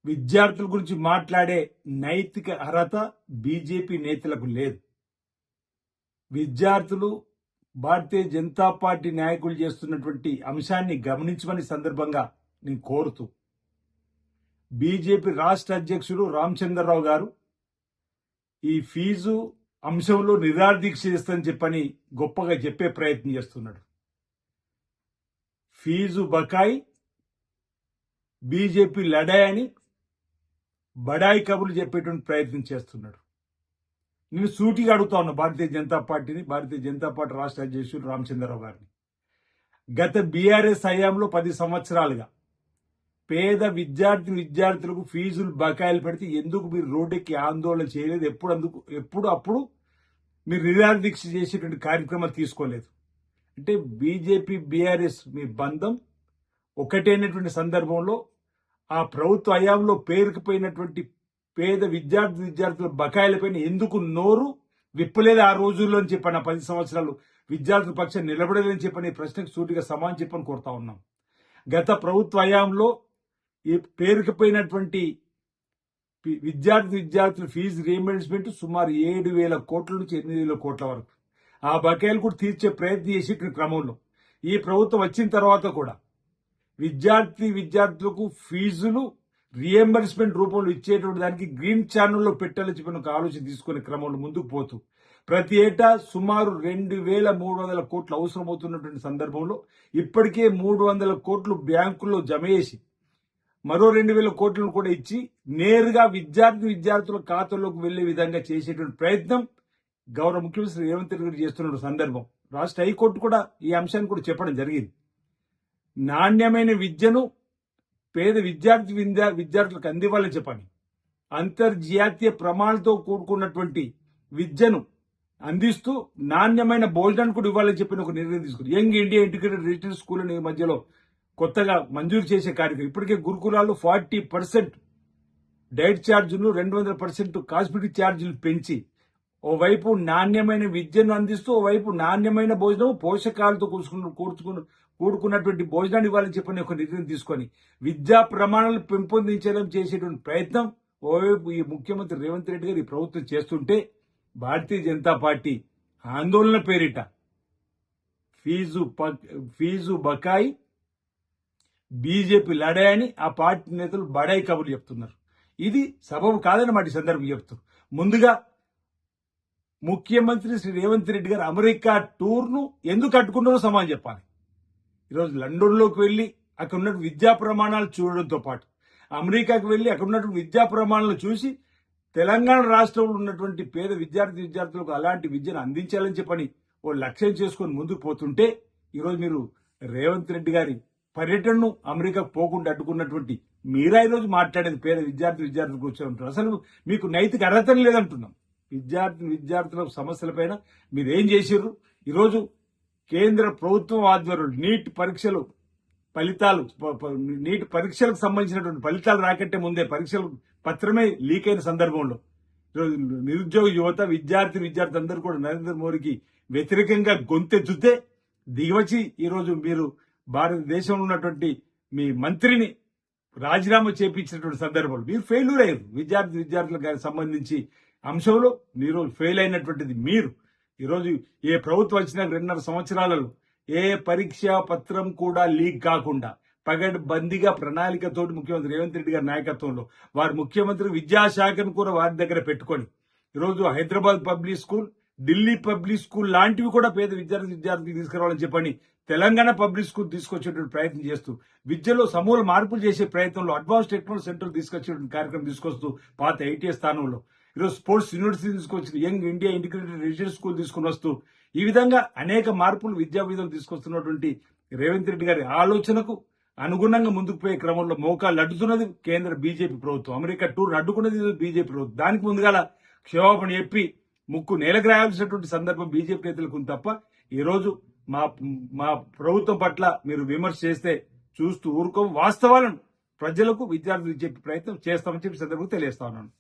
విద్యార్థుల గురించి మాట్లాడే నైతిక అర్హత బీజేపీ నేతలకు లేదు. విద్యార్థులు భారతీయ జనతా పార్టీ నాయకులు చేస్తున్నటువంటి అంశాన్ని గమనించమని సందర్భంగా నేను కోరుతూ, బీజేపీ రాష్ట్ర అధ్యక్షుడు రామచంద్రరావు గారు ఈ ఫీజు అంశంలో నిరాదీక్ష చేస్తానని చెప్పని గొప్పగా చెప్పే ప్రయత్నం చేస్తున్నాడు. ఫీజు బకాయి బీజేపీ లడాయని బడాయి కబుర్లు చెప్పేటువంటి ప్రయత్నం చేస్తున్నాడు. నేను సూటిగా అడుగుతా ఉన్నా భారతీయ జనతా పార్టీ రాష్ట్ర అధ్యక్షుడు రామచంద్రరావు గారిని. గత బీఆర్ఎస్ హయాంలో 10 సంవత్సరాలుగా పేద విద్యార్థులకు ఫీజులు బకాయిలు పెడితే ఎందుకు మీరు రోడ్డెక్కి ఆందోళన చేయలేదు? అప్పుడు మీరు నిరాదీక్ష చేసేటువంటి కార్యక్రమాలు తీసుకోలేదు. అంటే బీజేపీ బీఆర్ఎస్ మీ బంధం ఒకటైనటువంటి సందర్భంలో ఆ ప్రభుత్వ హయాంలో పేరుకుపోయినటువంటి పేద విద్యార్థుల బకాయిలపైన ఎందుకు నోరు విప్పలేదు ఆ రోజుల్లో అని చెప్పని, 10 సంవత్సరాలు విద్యార్థుల పక్షాన్ని నిలబడలేదని చెప్పని ప్రశ్నకు సూటిగా సమాధానం చెప్పని కోరుతా ఉన్నాం. గత ప్రభుత్వ హయాంలో ఈ పేరుకుపోయినటువంటి విద్యార్థుల ఫీజు రీఎంబర్స్మెంట్ సుమారు 7,000 కోట్ల నుంచి 8,000 కోట్ల వరకు ఆ బకాయిలు కూడా తీర్చే ప్రయత్నం చేసే క్రమంలో ఈ ప్రభుత్వం వచ్చిన తర్వాత కూడా విద్యార్థులకు ఫీజులు రీఎంబర్స్మెంట్ రూపంలో ఇచ్చేటువంటి దానికి గ్రీన్ ఛానల్లో పెట్టాలని చెప్పిన ఒక ఆలోచన తీసుకునే క్రమంలో ముందుకు పోతూ ప్రతి ఏటా సుమారు 2,300 కోట్లు అవసరమవుతున్నటువంటి సందర్భంలో ఇప్పటికే 300 కోట్లు బ్యాంకుల్లో జమ చేసి మరో 2,000 కోట్లను కూడా ఇచ్చి నేరుగా విద్యార్థుల ఖాతాల్లోకి వెళ్లే విధంగా చేసేటువంటి ప్రయత్నం గౌరవ ముఖ్యమంత్రి రేవంత్ రెడ్డి గారు చేస్తున్న సందర్భం రాష్ట్ర హైకోర్టు కూడా ఈ అంశాన్ని కూడా చెప్పడం జరిగింది. నాణ్యమైన విద్యను పేద విద్యార్థులకు అందివ్వాలని చెప్పని అంతర్జాతీయ ప్రమాణాలతో కూడుకున్నటువంటి విద్యను అందిస్తూ నాణ్యమైన భోజనాన్ని కూడా ఇవ్వాలని చెప్పిన ఒక నిర్ణయం తీసుకుంది. Young India integrated residential school అనే మధ్యలో కొత్తగా మంజూరు చేసే కార్యక్రమం. ఇప్పటికే గురుకులాల్లో 40% డైట్ ఛార్జీలు 200% కాస్మెటిక్ ఛార్జీలు పెంచి ఓవైపు నాణ్యమైన విద్యను అందిస్తూ ఓవైపు నాణ్యమైన భోజనం పోషకాలతో కూడుకున్నటువంటి భోజనాన్ని ఇవ్వాలని చెప్పని ఒక నిర్ణయం తీసుకొని విద్యా ప్రమాణాలు పెంపొందించాలని చేసేటువంటి ప్రయత్నం ఓవైపు ఈ ముఖ్యమంత్రి రేవంత్ రెడ్డి గారు ఈ ప్రభుత్వం చేస్తుంటే భారతీయ జనతా పార్టీ ఆందోళన పేరిట ఫీజు బకాయి బీజేపీ లడాయని ఆ పార్టీ నేతలు బడాయి కబుర్లు చెప్తున్నారు. ఇది సబబు కాదన్నమాట ఈ సందర్భం చెప్తూ, ముందుగా ముఖ్యమంత్రి శ్రీ రేవంత్ రెడ్డి గారు అమెరికా టూర్ను ఎందుకు అడ్డుకున్నారో సమాధానం చెప్పాలి. ఈరోజు లండన్లోకి వెళ్లి అక్కడ ఉన్నటువంటి విద్యా ప్రమాణాలు చూడడంతో పాటు అమెరికాకు వెళ్లి అక్కడ ఉన్నటువంటి విద్యా ప్రమాణాలు చూసి తెలంగాణ రాష్ట్రంలో ఉన్నటువంటి పేద విద్యార్థులకు అలాంటి విద్యను అందించాలని చెప్పని ఓ లక్ష్యం చేసుకొని ముందుకు పోతుంటే ఈరోజు మీరు రేవంత్ రెడ్డి గారి పర్యటనను అమెరికాకు పోకుండా అడ్డుకున్నటువంటి మీరా ఈరోజు మాట్లాడేది పేద విద్యార్థుల గురించి ఉంటారు. అసలు మీకు నైతిక అర్హత లేదంటున్నాం. విద్యార్థుల సమస్యలపైన మీరేం చేసిర్రు? ఈరోజు కేంద్ర ప్రభుత్వం ఆధ్వర్యంలో నీట్ పరీక్షలకు సంబంధించినటువంటి ఫలితాలు రాకంటే ముందే పరీక్షల పత్రమే లీక్ అయిన సందర్భంలో ఈరోజు నిరుద్యోగ యువత విద్యార్థి అందరూ కూడా నరేంద్ర మోడీకి వ్యతిరేకంగా గొంతెత్తుతే దిగివచ్చి ఈరోజు మీరు భారతదేశంలో ఉన్నటువంటి మీ మంత్రిని రాజీనామా చేపించినటువంటి సందర్భంలో మీరు ఫెయిల్యూర్ అయ్యారు. విద్యార్థులకు సంబంధించి అంశంలో మీరు ఫెయిల్ అయినటువంటిది మీరు. ఈరోజు ఏ ప్రభుత్వం వచ్చినా 2.5 సంవత్సరాలలో ఏ పరీక్షా పత్రం కూడా లీక్ కాకుండా పగడ్బందీగా ప్రణాళికతోటి ముఖ్యమంత్రి రేవంత్ రెడ్డి గారి నాయకత్వంలో వారి ముఖ్యమంత్రి విద్యాశాఖను కూడా వారి దగ్గర పెట్టుకొని ఈరోజు Hyderabad public school, Delhi public school లాంటివి కూడా పేద విద్యార్థులకు తీసుకురావాలని చెప్పని తెలంగాణ పబ్లిక్ స్కూల్ తీసుకొచ్చేటువంటి ప్రయత్నం చేస్తూ విద్యలో సమూల మార్పులు చేసే ప్రయత్నంలో అడ్వాన్స్ టెక్నాలజీ సెంటర్ తీసుకొచ్చేటువంటి కార్యక్రమం తీసుకొస్తూ పాత ఐటీఐ స్థానంలో ఈరోజు స్పోర్ట్స్ యూనివర్సిటీ తీసుకొచ్చి young India integrated residential school తీసుకుని వస్తూ ఈ విధంగా అనేక మార్పులు విద్యా విధాలు తీసుకొస్తున్నటువంటి రేవంత్ రెడ్డి గారి ఆలోచనకు అనుగుణంగా ముందుకు పోయే క్రమంలో మోకాళ్ళు అడ్డుతున్నది కేంద్ర బీజేపీ ప్రభుత్వం. అమెరికా టూర్ అడ్డుకున్నది బీజేపీ ప్రభుత్వం. దానికి ముందుగాల క్షమాపణ చెప్పి ముక్కు నేలగ్రాయాల్సినటువంటి సందర్భం బీజేపీ నేతలకు ఉంది తప్ప ఈరోజు మా ప్రభుత్వం పట్ల మీరు విమర్శ చేస్తే చూస్తూ ఊరుకో, వాస్తవాలను ప్రజలకు విద్యార్థులకు చెప్పే ప్రయత్నం చేస్తామని చెప్పి సందర్భంగా తెలియజేస్తా ఉన్నాను.